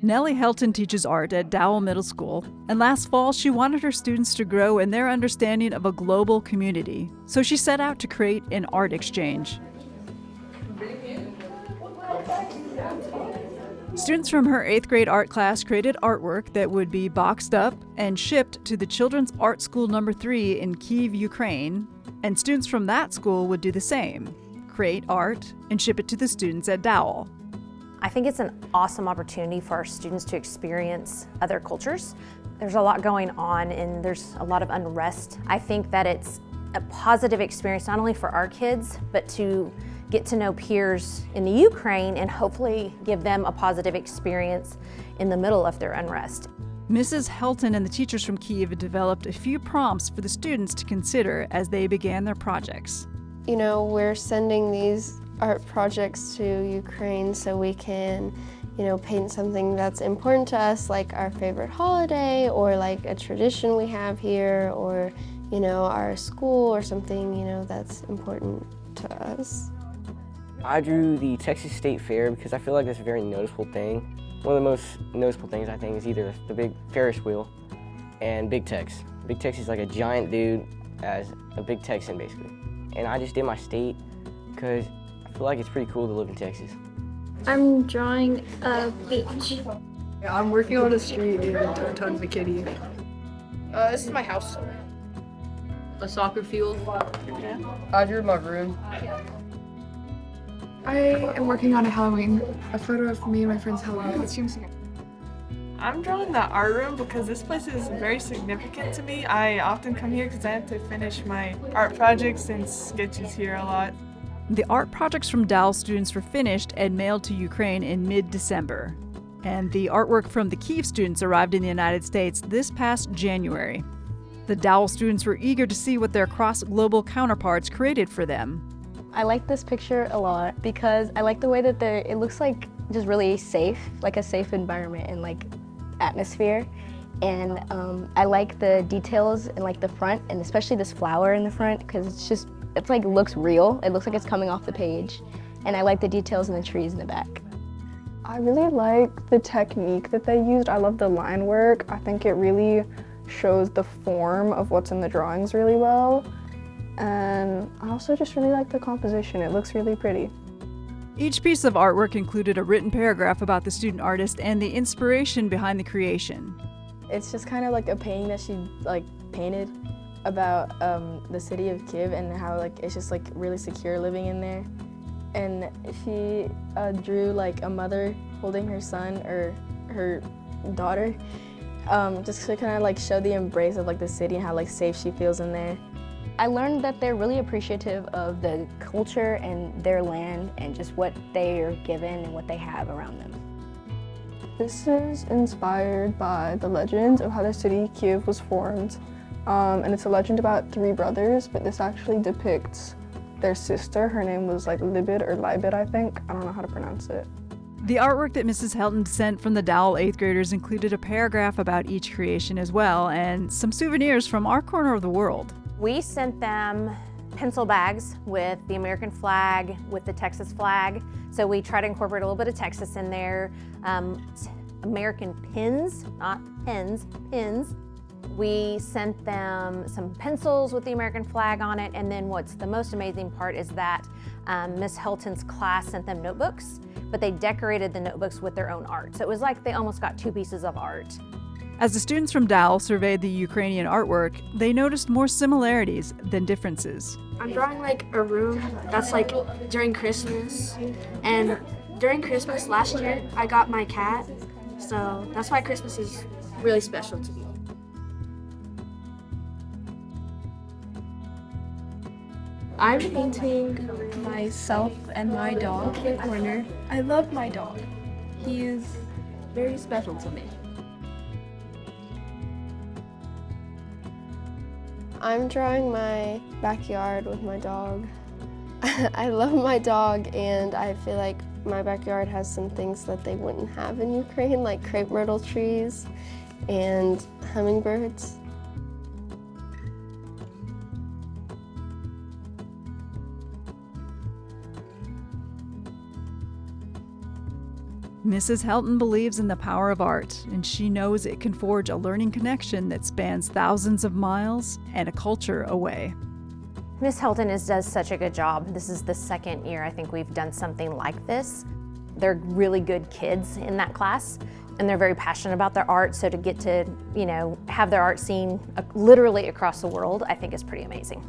Nelli Helton teaches art at Dowell Middle School, and last fall she wanted her students to grow in their understanding of a global community, so she set out to create an art exchange. Students from her 8th grade art class created artwork that would be boxed up and shipped to the Children's Art School No. 3 in Kyiv, Ukraine, and students from that school would do the same, create art and ship it to the students at Dowell. I think it's an awesome opportunity for our students to experience other cultures. There's a lot going on and there's a lot of unrest. I think that it's a positive experience not only for our kids, but to get to know peers in the Ukraine and hopefully give them a positive experience in the middle of their unrest. Mrs. Helton and the teachers from Kyiv developed a few prompts for the students to consider as they began their projects. You know, we're sending these art projects to Ukraine so we can, paint something that's important to us, like our favorite holiday or like a tradition we have here or, our school or something, that's important to us. I drew the Texas State Fair because I feel like that's a very noticeable thing. One of the most noticeable things I think is either the big Ferris wheel and Big Tex. Big Tex is like a giant dude as a big Texan basically. And I just did my state because I feel like it's pretty cool to live in Texas. I'm drawing a beach. I'm working on a street in downtown McKinney. This is my house. A soccer field. I drew my room. I am working on a photo of me and my friend's Halloween costumes. I'm drawing the art room because this place is very significant to me. I often come here because I have to finish my art projects and sketches here a lot. The art projects from Dowell students were finished and mailed to Ukraine in mid-December. And the artwork from the Kyiv students arrived in the United States this past January. The Dowell students were eager to see what their cross-global counterparts created for them. I like this picture a lot because I like the way that it looks like just really safe, like a safe environment and like atmosphere. And I like the details in like the front and especially this flower in the front because it's like looks real. It looks like it's coming off the page. And I like the details in the trees in the back. I really like the technique that they used. I love the line work. I think it really shows the form of what's in the drawings really well. And I also just really like the composition. It looks really pretty. Each piece of artwork included a written paragraph about the student artist and the inspiration behind the creation. It's just kind of like a painting that she painted about the city of Kyiv and how it's just really secure living in there. And she drew a mother holding her son or her daughter, just to kind of show the embrace of the city and how safe she feels in there. I learned that they're really appreciative of the culture and their land and just what they are given and what they have around them. This is inspired by the legend of how the city Kyiv was formed. And it's a legend about 3 brothers, but this actually depicts their sister. Her name was Libid or Libid, I think. I don't know how to pronounce it. The artwork that Mrs. Helton sent from the Dowell 8th graders included a paragraph about each creation as well and some souvenirs from our corner of the world. We sent them pencil bags with the American flag, with the Texas flag. So we try to incorporate a little bit of Texas in there. American pins, not pens, pins. We sent them some pencils with the American flag on it. And then what's the most amazing part is that Miss Helton's class sent them notebooks, but they decorated the notebooks with their own art. So it was like they almost got 2 pieces of art. As the students from Dowell surveyed the Ukrainian artwork, they noticed more similarities than differences. I'm drawing a room that's during Christmas. And during Christmas last year, I got my cat. So that's why Christmas is really special to me. I'm painting myself and my dog in the corner. I love my dog. He is very special to me. I'm drawing my backyard with my dog. I love my dog and I feel like my backyard has some things that they wouldn't have in Ukraine, like crepe myrtle trees and hummingbirds. Mrs. Helton believes in the power of art, and she knows it can forge a learning connection that spans thousands of miles and a culture away. Miss Helton does such a good job. This is the second year I think we've done something like this. They're really good kids in that class, and they're very passionate about their art, so to get to, have their art seen literally across the world, I think is pretty amazing.